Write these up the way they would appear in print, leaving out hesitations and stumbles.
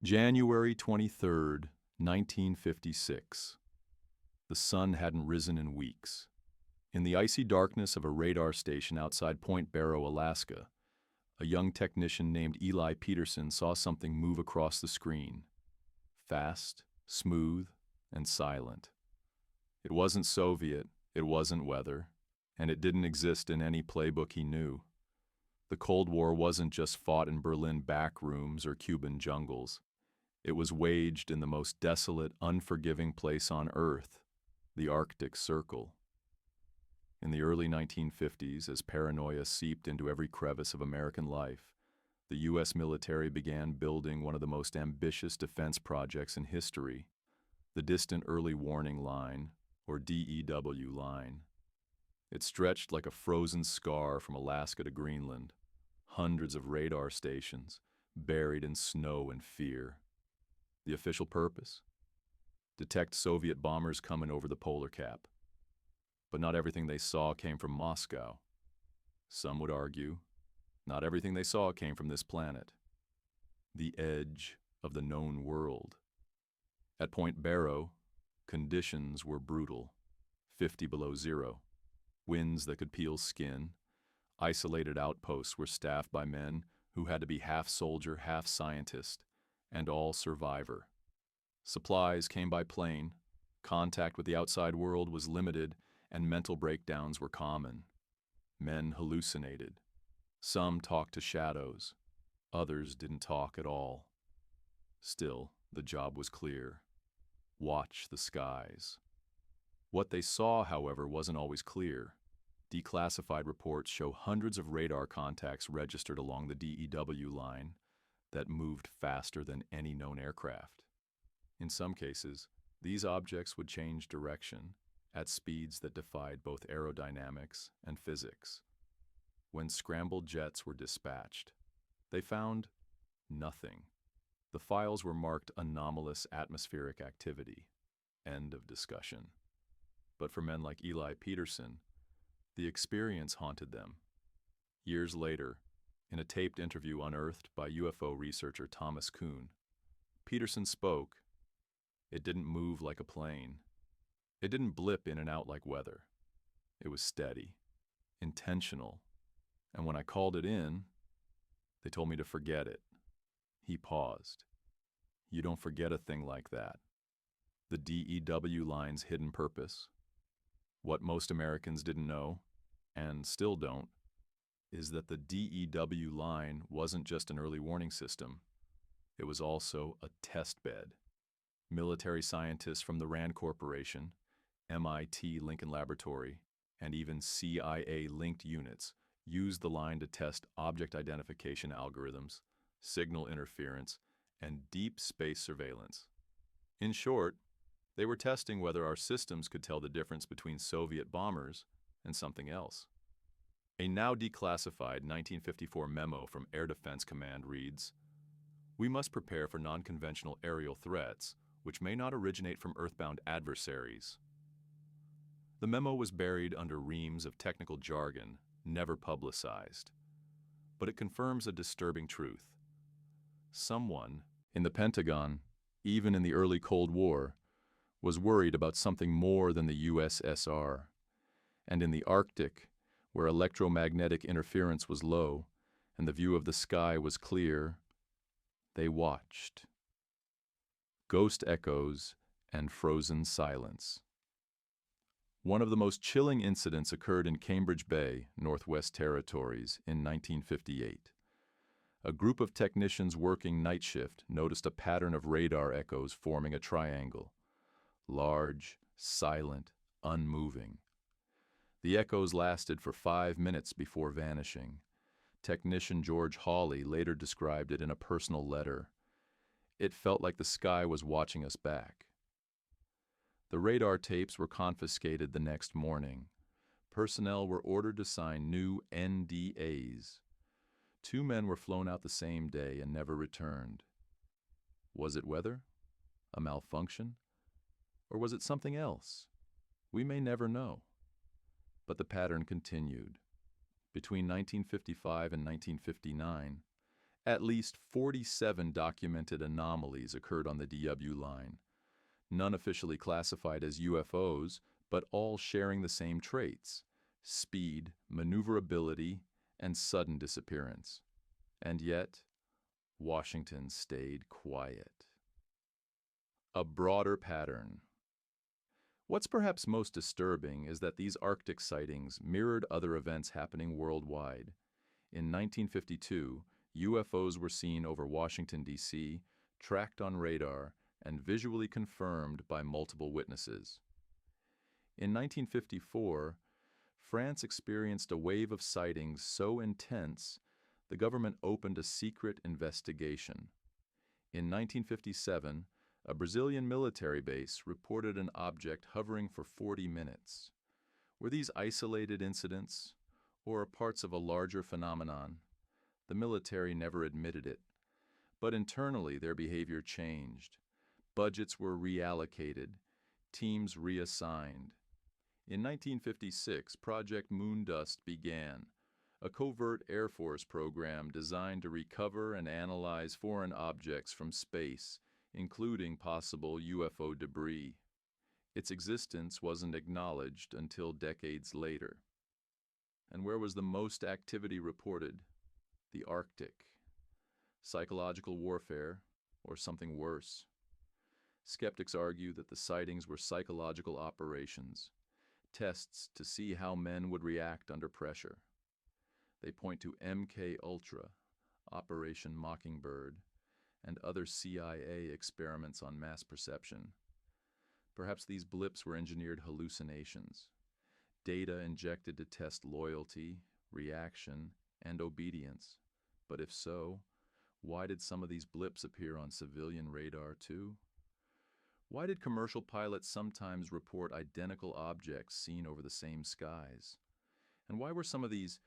January 23rd, 1956. The sun hadn't risen in weeks. In the icy darkness of a radar station outside Point Barrow, Alaska, a young technician named Eli Peterson saw something move across the screen. Fast, smooth, and silent. It wasn't Soviet, it wasn't weather, and it didn't exist in any playbook he knew. The Cold War wasn't just fought in Berlin back rooms or Cuban jungles. It was waged in the most desolate, unforgiving place on Earth, the Arctic Circle. In the early 1950s, as paranoia seeped into every crevice of American life, the U.S. military began building one of the most ambitious defense projects in history, the Distant Early Warning Line, or DEW line. It stretched like a frozen scar from Alaska to Greenland, hundreds of radar stations, buried in snow and fear. The official purpose? Detect Soviet bombers coming over the polar cap. But not everything they saw came from Moscow. Some would argue, not everything they saw came from this planet. The edge of the known world. At Point Barrow, conditions were brutal. 50 below zero. Winds that could peel skin. Isolated outposts were staffed by men who had to be half soldier, half scientist, and all survivor. Supplies came by plane, contact with the outside world was limited, and mental breakdowns were common. Men hallucinated. Some talked to shadows. Others didn't talk at all. Still, the job was clear. Watch the skies. What they saw, however, wasn't always clear. Declassified reports show hundreds of radar contacts registered along the DEW line that moved faster than any known aircraft. In some cases, these objects would change direction at speeds that defied both aerodynamics and physics. When scrambled jets were dispatched, they found nothing. The files were marked anomalous atmospheric activity. End of discussion. But for men like Eli Peterson, the experience haunted them. Years later, in a taped interview unearthed by UFO researcher Thomas Kuhn, Peterson spoke. It didn't move like a plane. It didn't blip in and out like weather. It was steady, intentional, and when I called it in, they told me to forget it. He paused. You don't forget a thing like that. The DEW line's hidden purpose, what most Americans didn't know, and still don't, is that the DEW line wasn't just an early warning system. It was also a test bed. Military scientists from the RAND Corporation, MIT Lincoln Laboratory, and even CIA-linked units used the line to test object identification algorithms, signal interference, and deep space surveillance. In short, they were testing whether our systems could tell the difference between Soviet bombers and something else. A now declassified 1954 memo from Air Defense Command reads, "We must prepare for non-conventional aerial threats, which may not originate from earthbound adversaries." The memo was buried under reams of technical jargon, never publicized. But it confirms a disturbing truth. Someone in the Pentagon, even in the early Cold War, was worried about something more than the USSR. And in the Arctic, where electromagnetic interference was low and the view of the sky was clear, they watched. Ghost echoes and frozen silence. One of the most chilling incidents occurred in Cambridge Bay, Northwest Territories, in 1958. A group of technicians working night shift noticed a pattern of radar echoes forming a triangle. Large, silent, unmoving. The echoes lasted for 5 minutes before vanishing. Technician George Hawley later described it in a personal letter. It felt like the sky was watching us back. The radar tapes were confiscated the next morning. Personnel were ordered to sign new NDAs. 2 men were flown out the same day and never returned. Was it weather? A malfunction? Or was it something else? We may never know. But the pattern continued. Between 1955 and 1959, At least 47 documented anomalies occurred on the DW line, none officially classified as UFOs, but all sharing the same traits: speed, maneuverability, and sudden disappearance. And yet, Washington stayed quiet. A broader pattern. What's perhaps most disturbing is that these Arctic sightings mirrored other events happening worldwide. In 1952, UFOs were seen over Washington, D.C., tracked on radar, and visually confirmed by multiple witnesses. In 1954, France experienced a wave of sightings so intense, the government opened a secret investigation. In 1957, a Brazilian military base reported an object hovering for 40 minutes. Were these isolated incidents, or parts of a larger phenomenon? The military never admitted it, but internally their behavior changed. Budgets were reallocated, teams reassigned. In 1956, Project Moondust began, a covert Air Force program designed to recover and analyze foreign objects from space, including possible UFO debris. Its existence wasn't acknowledged until decades later. And where was the most activity reported? The Arctic. Psychological warfare, or something worse? Skeptics argue that the sightings were psychological operations, tests to see how men would react under pressure. They point to MK Ultra, Operation Mockingbird, and other CIA experiments on mass perception. Perhaps these blips were engineered hallucinations, data injected to test loyalty, reaction, and obedience. But if so, why did some of these blips appear on civilian radar too? Why did commercial pilots sometimes report identical objects seen over the same skies? And why were some of these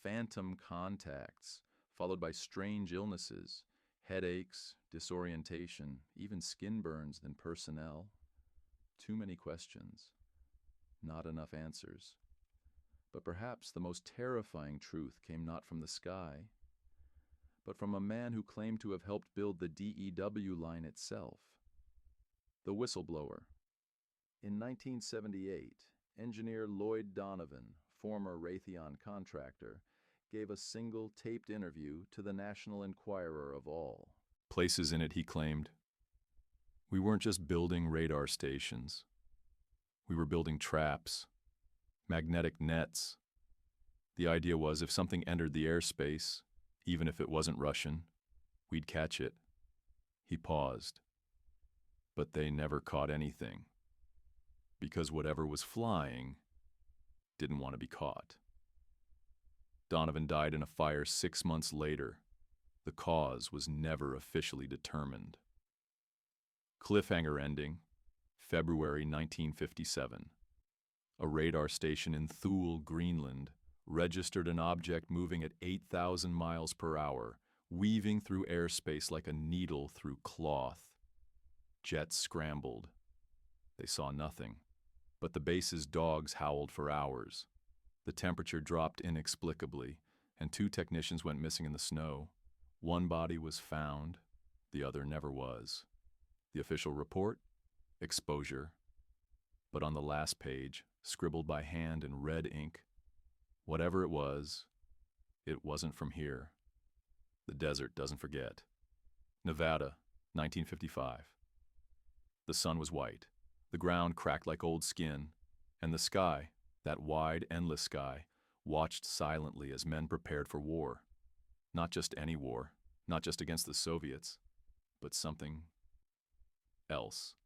phantom contacts followed by strange illnesses, headaches, disorientation, even skin burns in personnel? Too many questions, not enough answers. But perhaps the most terrifying truth came not from the sky, but from a man who claimed to have helped build the DEW line itself. The whistleblower. In 1978, engineer Lloyd Donovan, former Raytheon contractor, gave a single taped interview to the National Enquirer of all. Places in it, he claimed, "We weren't just building radar stations. We were building traps, magnetic nets. The idea was if something entered the airspace, even if it wasn't Russian, we'd catch it." He paused. But they never caught anything, because whatever was flying didn't want to be caught. Donovan died in a fire 6 months later. The cause was never officially determined. Cliffhanger ending, February 1957. A radar station in Thule, Greenland, registered an object moving at 8,000 miles per hour, weaving through airspace like a needle through cloth. Jets scrambled. They saw nothing, but the base's dogs howled for hours. The temperature dropped inexplicably, and 2 technicians went missing in the snow. One body was found, the other never was. The official report? Exposure. But on the last page, scribbled by hand in red ink, whatever it wasn't from here. The desert doesn't forget. Nevada, 1955. The sun was white, the ground cracked like old skin, and the sky, that wide, endless sky, watched silently as men prepared for war. Not just any war, not just against the Soviets, but something else.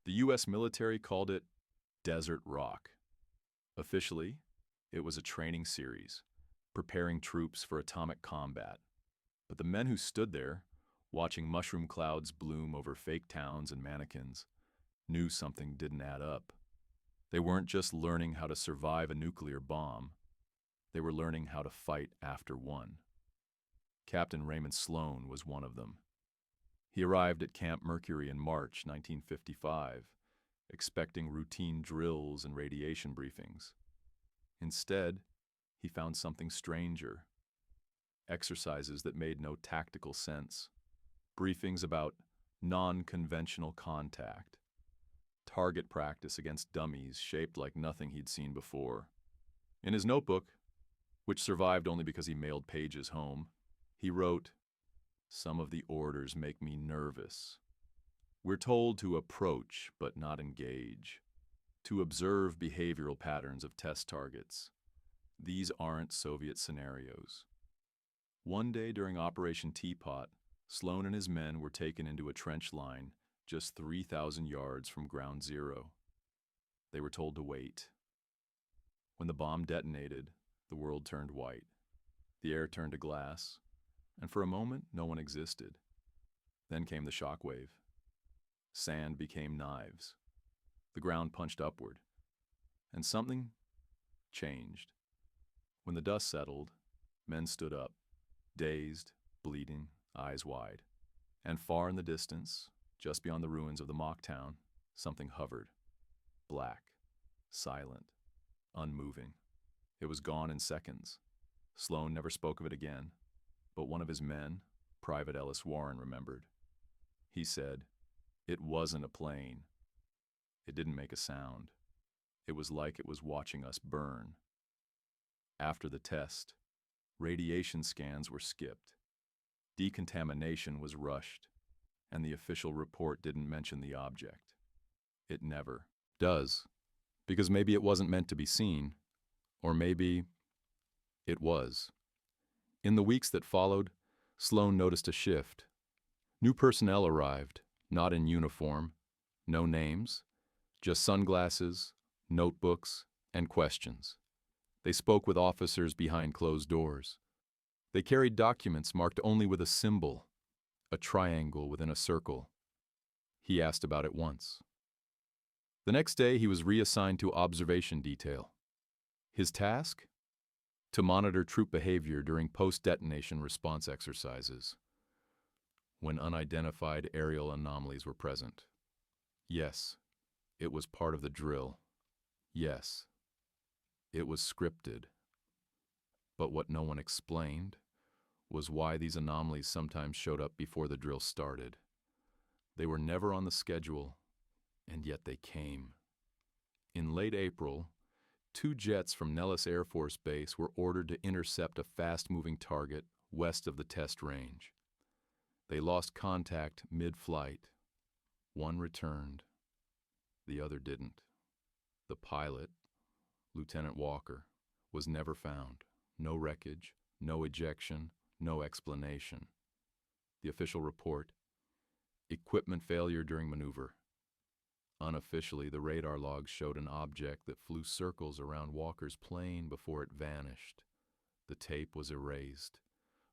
The U.S. military called it Desert Rock. Officially, it was a training series, preparing troops for atomic combat. But the men who stood there, watching mushroom clouds bloom over fake towns and mannequins, knew something didn't add up. They weren't just learning how to survive a nuclear bomb. They were learning how to fight after one. Captain Raymond Sloan was one of them. He arrived at Camp Mercury in March 1955, expecting routine drills and radiation briefings. Instead, he found something stranger. exercises that made no tactical sense, briefings about non-conventional contact, target practice against dummies shaped like nothing he'd seen before. In his notebook, which survived only because he mailed pages home, he wrote, "Some of the orders make me nervous. We're told to approach but not engage, to observe behavioral patterns of test targets. These aren't Soviet scenarios." One day during Operation Teapot, Sloan and his men were taken into a trench line just 3,000 yards from ground zero. They were told to wait. When the bomb detonated, the world turned white. The air turned to glass, and for a moment, no one existed. Then came the shockwave. Sand became knives. The ground punched upward, and something changed. When the dust settled, men stood up, dazed, bleeding, eyes wide. And far in the distance, just beyond the ruins of the mock town, something hovered. Black, silent, unmoving. It was gone in seconds. Sloan never spoke of it again, but one of his men, Private Ellis Warren, remembered. He said, "It wasn't a plane. It didn't make a sound. It was like it was watching us burn." After the test, radiation scans were skipped. Decontamination was rushed, and the official report didn't mention the object. It never does, because maybe it wasn't meant to be seen, or maybe it was. In the weeks that followed, Sloan noticed a shift. New personnel arrived, not in uniform, no names, just sunglasses, notebooks, and questions. They spoke with officers behind closed doors. They carried documents marked only with a symbol, a triangle within a circle. He asked about it once. The next day, he was reassigned to observation detail. His task? To monitor troop behavior during post-detonation response exercises, when unidentified aerial anomalies were present. Yes, it was part of the drill. Yes, it was scripted. But what no one explained was why these anomalies sometimes showed up before the drill started. They were never on the schedule, and yet they came. In late April, 2 jets from Nellis Air Force Base were ordered to intercept a fast-moving target west of the test range. They lost contact mid-flight. One returned. The other didn't. The pilot, Lieutenant Walker, was never found. No wreckage, no ejection, no explanation. The official report: equipment failure during maneuver. Unofficially, the radar logs showed an object that flew circles around Walker's plane before it vanished. The tape was erased,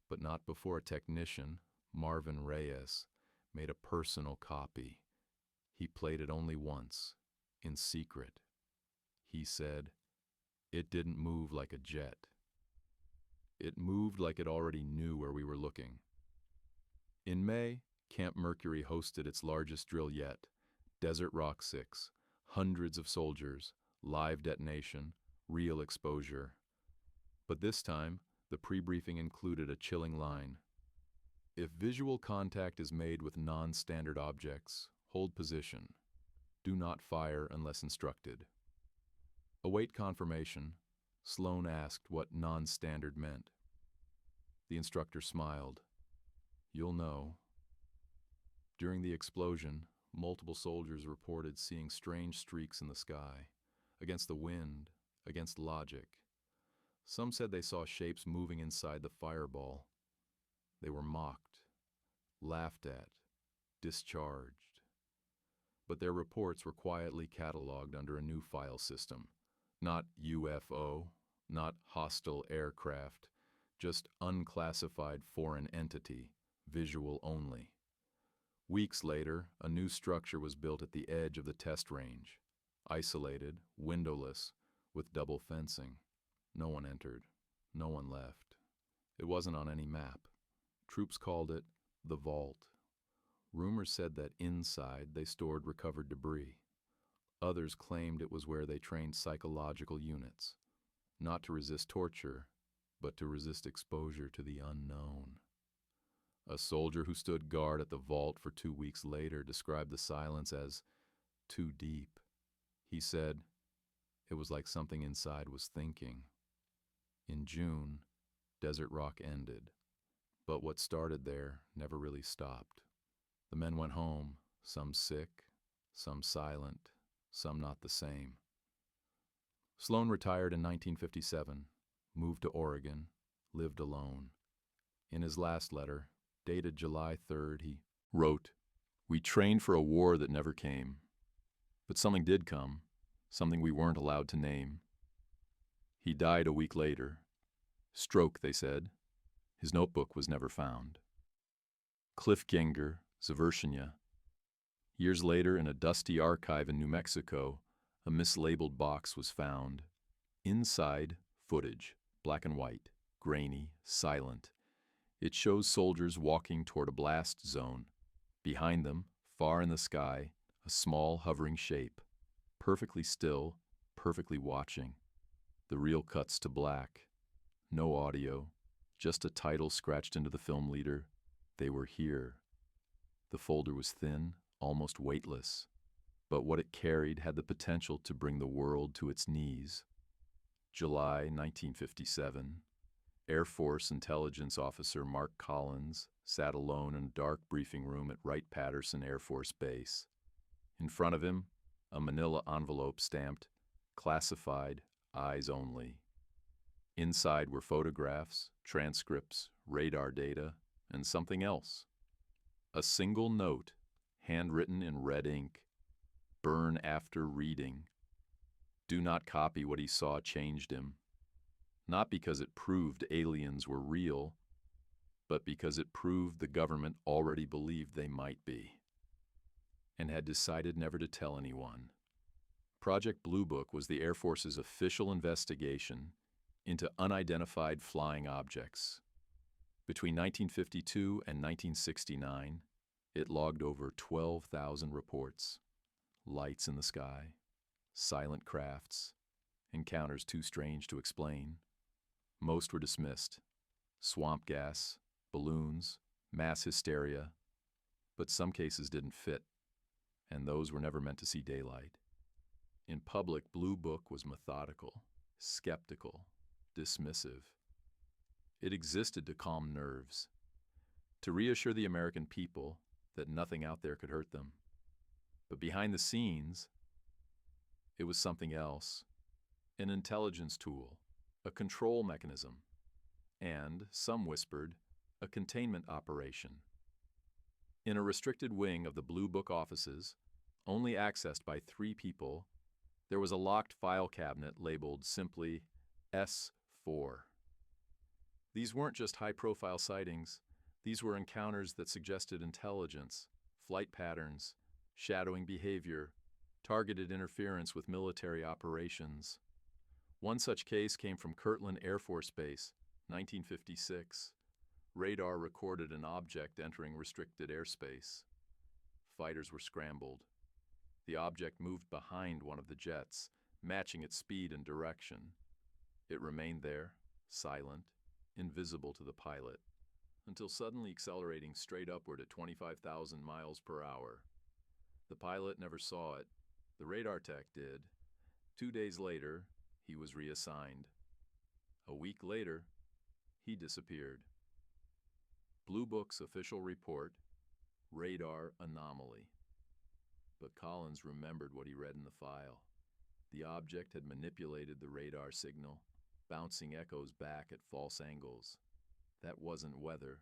but not before a technician, Marvin Reyes, made a personal copy. He played it only once, in secret. He said, "It didn't move like a jet. It moved like it already knew where we were looking." In May, Camp Mercury hosted its largest drill yet, Desert Rock 6, hundreds of soldiers, live detonation, real exposure. But this time, the pre-briefing included a chilling line. If visual contact is made with non-standard objects, hold position. Do not fire unless instructed. Await confirmation. Sloan asked what non-standard meant. The instructor smiled. "You'll know." During the explosion, multiple soldiers reported seeing strange streaks in the sky, against the wind, against logic. Some said they saw shapes moving inside the fireball. They were mocked, laughed at, discharged. But their reports were quietly cataloged under a new file system. Not UFO, not hostile aircraft, just unclassified foreign entity, visual only. Weeks later, a new structure was built at the edge of the test range, isolated, windowless, with double fencing. No one entered, no one left. It wasn't on any map. Troops called it the Vault. Rumors said that inside they stored recovered debris. Others claimed it was where they trained psychological units, not to resist torture, but to resist exposure to the unknown. A soldier who stood guard at the vault for 2 weeks later described the silence as too deep. He said, it was like something inside was thinking. In June, Desert Rock ended, but what started there never really stopped. The men went home, some sick, some silent, some not the same. Sloan retired in 1957, moved to Oregon, lived alone. In his last letter, dated July 3rd, he wrote, "We trained for a war that never came. But something did come, something we weren't allowed to name. He died a week later. Stroke, they said. His notebook was never found." Cliff Genger, Zavershinya. Years later, in a dusty archive in New Mexico, a mislabeled box was found. Inside, footage, black and white, grainy, silent. It shows soldiers walking toward a blast zone. Behind them, far in the sky, a small hovering shape. Perfectly still, perfectly watching. The reel cuts to black. No audio, just a title scratched into the film leader. They were here. The folder was thin, almost weightless, but what it carried had the potential to bring the world to its knees. July 1957. Air Force intelligence officer Mark Collins sat alone in a dark briefing room at Wright-Patterson Air Force Base. In front of him, a manila envelope stamped, "Classified, eyes only." Inside were photographs, transcripts, radar data, and something else. A single note, handwritten in red ink. Burn after reading. Do not copy what he saw changed him. Not because it proved aliens were real, but because it proved the government already believed they might be, and had decided never to tell anyone. Project Blue Book was the Air Force's official investigation into unidentified flying objects. Between 1952 and 1969, it logged over 12,000 reports. Lights in the sky, silent crafts, encounters too strange to explain. Most were dismissed. Swamp gas, balloons, mass hysteria. But some cases didn't fit, and those were never meant to see daylight. In public, Blue Book was methodical, skeptical, dismissive. It existed to calm nerves, to reassure the American people that nothing out there could hurt them. But behind the scenes, it was something else, an intelligence tool, a control mechanism, and, some whispered, a containment operation. In a restricted wing of the Blue Book offices, only accessed by 3 people, there was a locked file cabinet labeled simply S4. These weren't just high-profile sightings. These were encounters that suggested intelligence, flight patterns, shadowing behavior, targeted interference with military operations. One such case came from Kirtland Air Force Base, 1956. Radar recorded an object entering restricted airspace. Fighters were scrambled. The object moved behind one of the jets, matching its speed and direction. It remained there, silent, invisible to the pilot, until suddenly accelerating straight upward at 25,000 miles per hour. The pilot never saw it. The radar tech did. 2 days later, he was reassigned. A week later, he disappeared. Blue Book's official report, radar anomaly. But Collins remembered what he read in the file. The object had manipulated the radar signal, bouncing echoes back at false angles. That wasn't weather.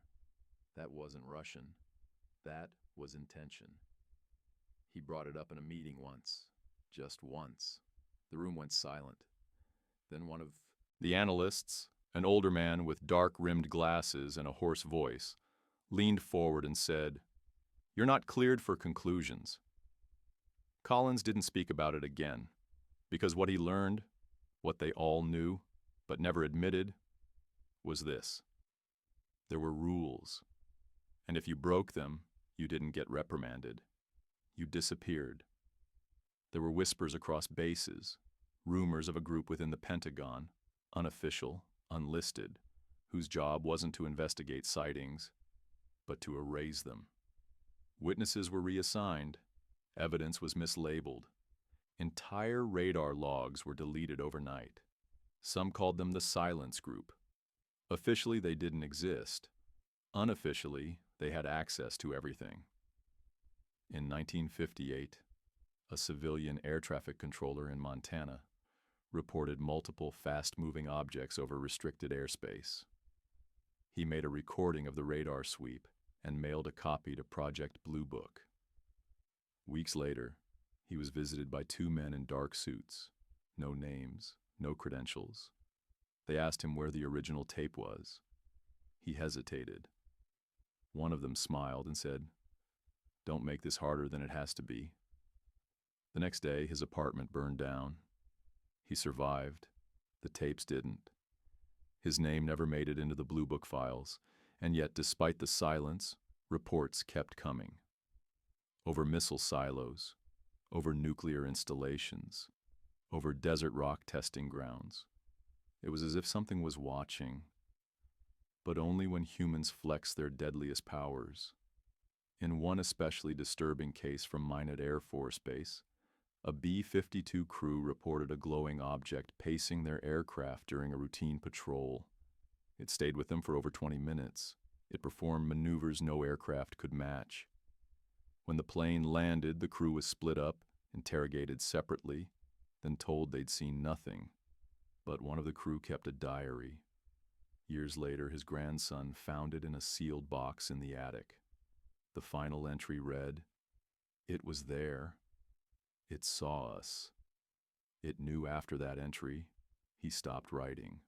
That wasn't Russian. That was intention. He brought it up in a meeting once. Just once. The room went silent. Then one of the analysts, an older man with dark-rimmed glasses and a hoarse voice, leaned forward and said, "You're not cleared for conclusions." Collins didn't speak about it again, because what he learned, what they all knew, but never admitted, was this. There were rules, and if you broke them, you didn't get reprimanded. You disappeared. There were whispers across bases, rumors of a group within the Pentagon, unofficial, unlisted, whose job wasn't to investigate sightings, but to erase them. Witnesses were reassigned. Evidence was mislabeled. Entire radar logs were deleted overnight. Some called them the Silence Group. Officially, they didn't exist. Unofficially, they had access to everything. In 1958, a civilian air traffic controller in Montana reported multiple fast-moving objects over restricted airspace. He made a recording of the radar sweep and mailed a copy to Project Blue Book. Weeks later, he was visited by two men in dark suits. No names, no credentials. They asked him where the original tape was. He hesitated. One of them smiled and said, "Don't make this harder than it has to be." The next day, his apartment burned down. He survived. The tapes didn't. His name never made it into the Blue Book files, and yet, despite the silence, reports kept coming. Over missile silos, over nuclear installations, over desert rock testing grounds. It was as if something was watching, but only when humans flex their deadliest powers. In one especially disturbing case from Minot Air Force Base, a B-52 crew reported a glowing object pacing their aircraft during a routine patrol. It stayed with them for over 20 minutes. It performed maneuvers no aircraft could match. When the plane landed, the crew was split up, interrogated separately, then told they'd seen nothing. But one of the crew kept a diary. Years later, his grandson found it in a sealed box in the attic. The final entry read, "It was there. It saw us." It knew after that entry, he stopped writing.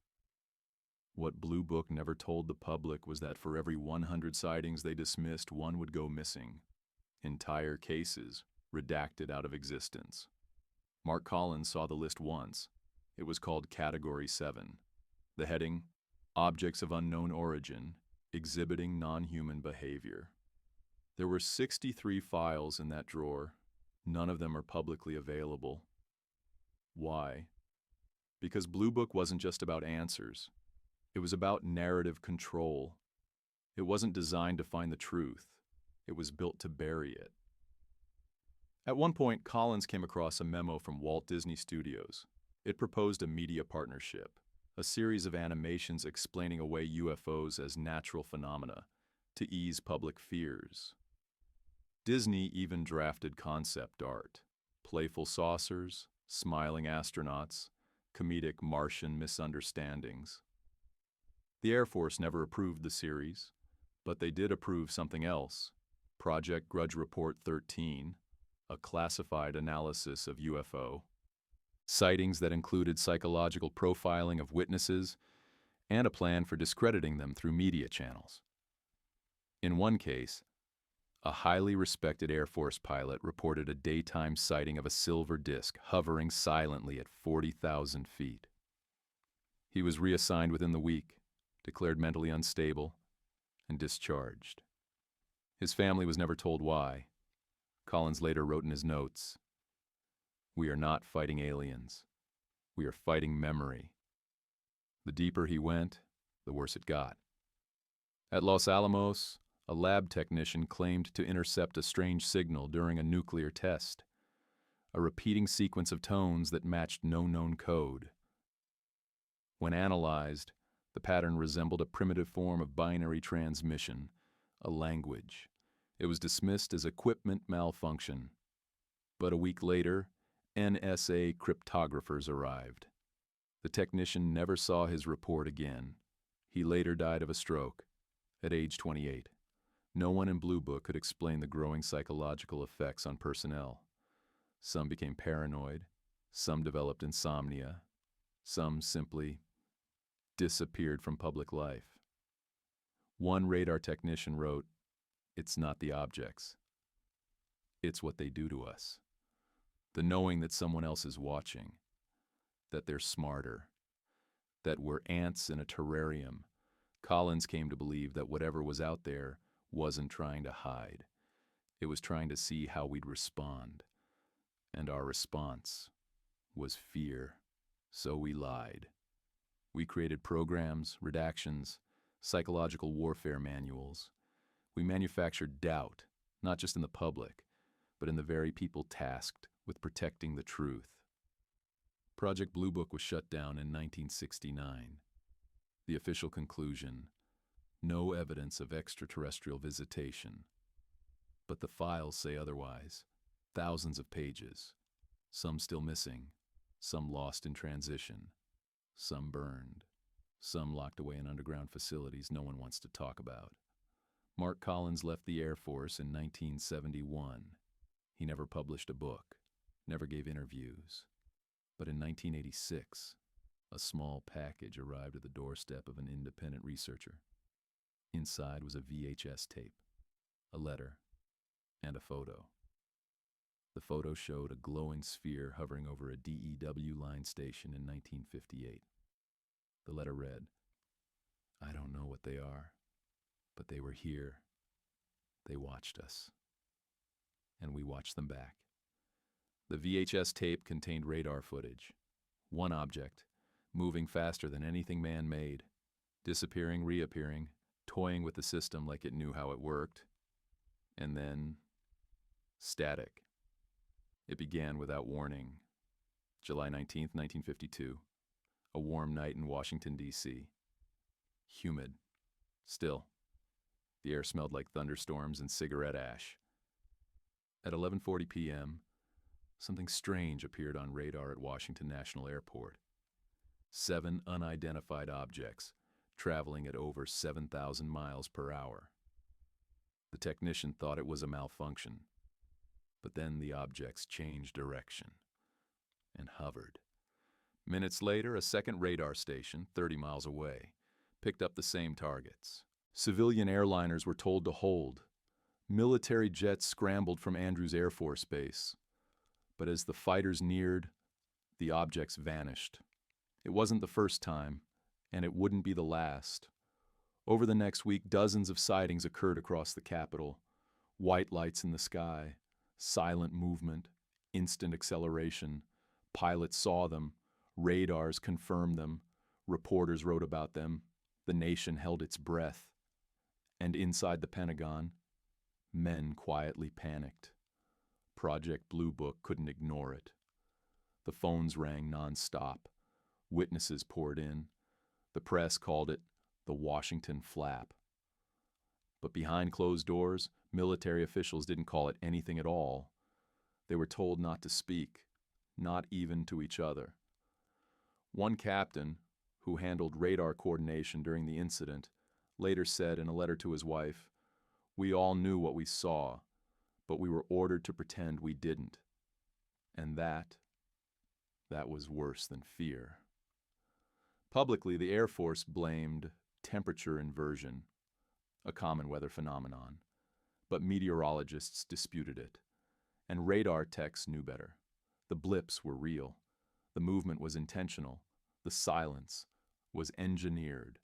What Blue Book never told the public was that for every 100 sightings they dismissed, one would go missing. Entire cases redacted out of existence. Mark Collins saw the list once. It was called Category 7. The heading, Objects of Unknown Origin, Exhibiting Non-Human Behavior. There were 63 files in that drawer. None of them are publicly available. Why? Because Blue Book wasn't just about answers. It was about narrative control. It wasn't designed to find the truth. It was built to bury it. At one point, Collins came across a memo from Walt Disney Studios. It proposed a media partnership, a series of animations explaining away UFOs as natural phenomena to ease public fears. Disney even drafted concept art, playful saucers, smiling astronauts, comedic Martian misunderstandings. The Air Force never approved the series, but they did approve something else, Project Grudge Report 13, a classified analysis of UFO sightings that included psychological profiling of witnesses and a plan for discrediting them through media channels. In one case, a highly respected Air Force pilot reported a daytime sighting of a silver disk hovering silently at 40,000 feet. He was reassigned within the week, declared mentally unstable, and discharged. His family was never told why. Collins later wrote in his notes, "We are not fighting aliens. We are fighting memory." The deeper he went, the worse it got. At Los Alamos, a lab technician claimed to intercept a strange signal during a nuclear test, a repeating sequence of tones that matched no known code. When analyzed, the pattern resembled a primitive form of binary transmission, a language. It was dismissed as equipment malfunction. But a week later, NSA cryptographers arrived. The technician never saw his report again. He later died of a stroke, at age 28. No one in Blue Book could explain the growing psychological effects on personnel. Some became paranoid, some developed insomnia, some simply disappeared from public life. One radar technician wrote, "It's not the objects. It's what they do to us. The knowing that someone else is watching, that they're smarter, that we're ants in a terrarium." Collins came to believe that whatever was out there wasn't trying to hide. It was trying to see how we'd respond. And our response was fear. So we lied. We created programs, redactions, psychological warfare manuals. We manufactured doubt, not just in the public, but in the very people tasked with protecting the truth. Project Blue Book was shut down in 1969. The official conclusion: no evidence of extraterrestrial visitation. But the files say otherwise. Thousands of pages, some still missing, some lost in transition, some burned, some locked away in underground facilities no one wants to talk about. Mark Collins left the Air Force in 1971. He never published a book, never gave interviews. But in 1986, a small package arrived at the doorstep of an independent researcher. Inside was a VHS tape, a letter, and a photo. The photo showed a glowing sphere hovering over a DEW line station in 1958. The letter read, "I don't know what they are, but they were here. They watched us. And we watched them back." The VHS tape contained radar footage. One object, moving faster than anything man made, disappearing, reappearing, toying with the system like it knew how it worked. And then, static. It began without warning. July 19th, 1952. A warm night in Washington, D.C. Humid. Still. The air smelled like thunderstorms and cigarette ash. At 11:40 p.m., something strange appeared on radar at Washington National Airport. 7 unidentified objects, traveling at over 7,000 miles per hour. The technician thought it was a malfunction. But then the objects changed direction and hovered. Minutes later, a second radar station, 30 miles away, picked up the same targets. Civilian airliners were told to hold. Military jets scrambled from Andrews Air Force Base. But as the fighters neared, the objects vanished. It wasn't the first time, and it wouldn't be the last. Over the next week, dozens of sightings occurred across the capital. White lights in the sky. Silent movement, instant acceleration. Pilots saw them, radars confirmed them, reporters wrote about them, the nation held its breath. And inside the Pentagon, men quietly panicked. Project Blue Book couldn't ignore it. The phones rang nonstop. Witnesses poured in. The press called it the Washington Flap. But behind closed doors, military officials didn't call it anything at all. They were told not to speak, not even to each other. One captain, who handled radar coordination during the incident, later said in a letter to his wife, "We all knew what we saw, but we were ordered to pretend we didn't. And that was worse than fear." Publicly, the Air Force blamed temperature inversion, a common weather phenomenon. But meteorologists disputed it. And radar techs knew better. The blips were real. The movement was intentional. The silence was engineered.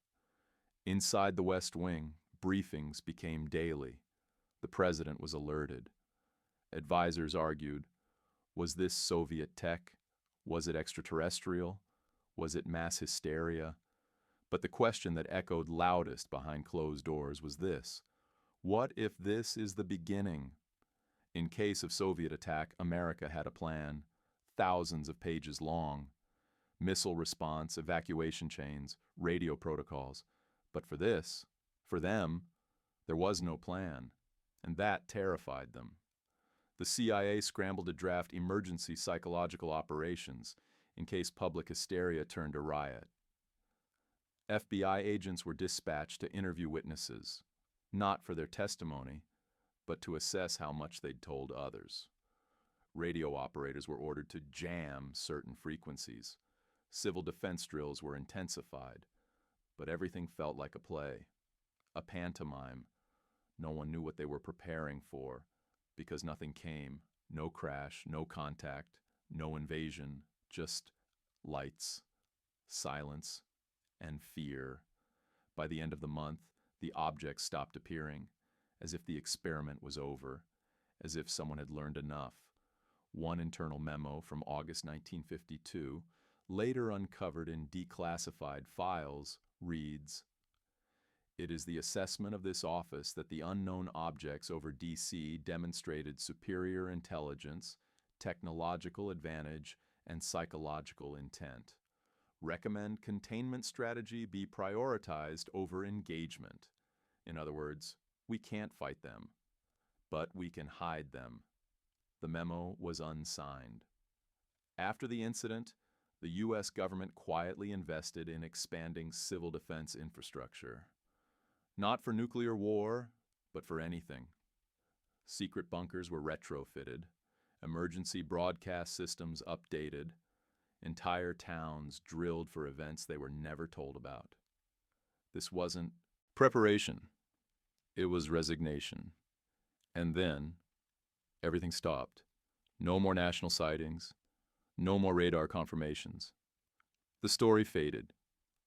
Inside the West Wing, briefings became daily. The president was alerted. Advisors argued, was this Soviet tech? Was it extraterrestrial? Was it mass hysteria? But the question that echoed loudest behind closed doors was this: what if this is the beginning? In case of Soviet attack, America had a plan, thousands of pages long. Missile response, evacuation chains, radio protocols. But for this, for them, there was no plan, and that terrified them. The CIA scrambled to draft emergency psychological operations in case public hysteria turned to riot. FBI agents were dispatched to interview witnesses, not for their testimony, but to assess how much they'd told others. Radio operators were ordered to jam certain frequencies. Civil defense drills were intensified, but everything felt like a play, a pantomime. No one knew what they were preparing for, because nothing came. No crash, no contact, no invasion, just lights, silence, and fear. By the end of the month, the objects stopped appearing, as if the experiment was over, as if someone had learned enough. One internal memo from August 1952, later uncovered in declassified files, reads, It is the assessment of this office that the unknown objects over DC demonstrated superior intelligence, technological advantage, and psychological intent. Recommend containment strategy be prioritized over engagement. In other words, we can't fight them, but we can hide them. The memo was unsigned. After the incident, the U.S. government quietly invested in expanding civil defense infrastructure. Not for nuclear war, but for anything. Secret bunkers were retrofitted, emergency broadcast systems updated, entire towns drilled for events they were never told about. This wasn't preparation, it was resignation. And then, everything stopped. No more national sightings, no more radar confirmations. The story faded.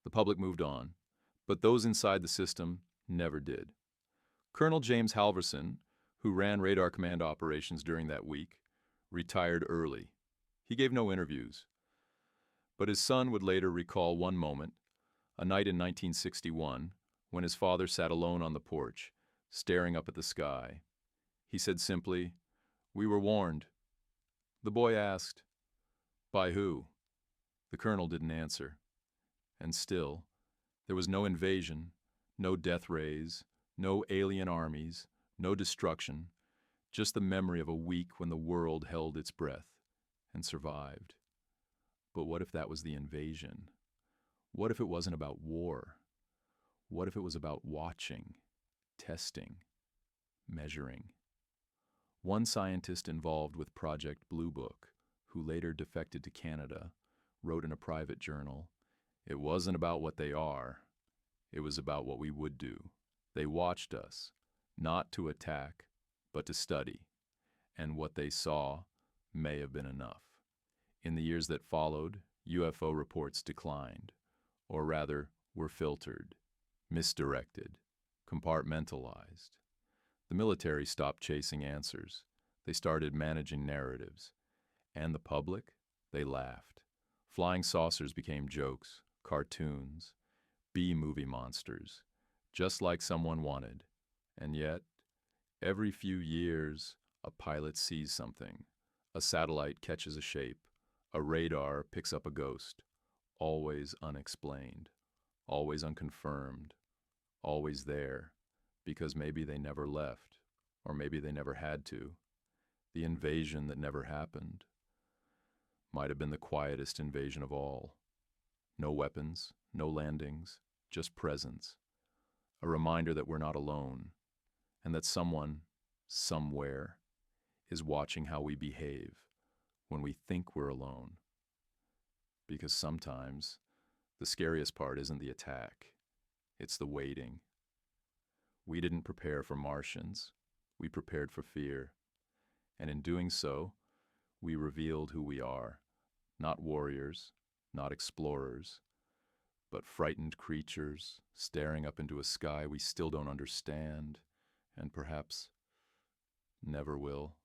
The public moved on, but those inside the system never did. Colonel James Halverson, who ran Radar Command operations during that week, retired early. He gave no interviews. But his son would later recall one moment, a night in 1961, when his father sat alone on the porch, staring up at the sky. He said simply, "We were warned." The boy asked, "By who?" The colonel didn't answer. And still, there was no invasion, no death rays, no alien armies, no destruction, just the memory of a week when the world held its breath and survived. But what if that was the invasion? What if it wasn't about war? What if it was about watching, testing, measuring? One scientist involved with Project Blue Book, who later defected to Canada, wrote in a private journal, "It wasn't about what they are. It was about what we would do. They watched us, not to attack, but to study, and what they saw may have been enough." In the years that followed, UFO reports declined, or rather, were filtered, misdirected, compartmentalized. The military stopped chasing answers. They started managing narratives. And the public? They laughed. Flying saucers became jokes, cartoons, B-movie monsters, just like someone wanted. And yet, every few years, a pilot sees something. A satellite catches a shape. A radar picks up a ghost. Always unexplained. Always unconfirmed. Always there. Because maybe they never left. Or maybe they never had to. The invasion that never happened might have been the quietest invasion of all. No weapons, no landings, just presence. A reminder that we're not alone, and that someone, somewhere, is watching how we behave when we think we're alone. Because sometimes, the scariest part isn't the attack, it's the waiting. We didn't prepare for Martians, we prepared for fear. And in doing so, we revealed who we are. Not warriors, not explorers, but frightened creatures staring up into a sky we still don't understand, and perhaps never will.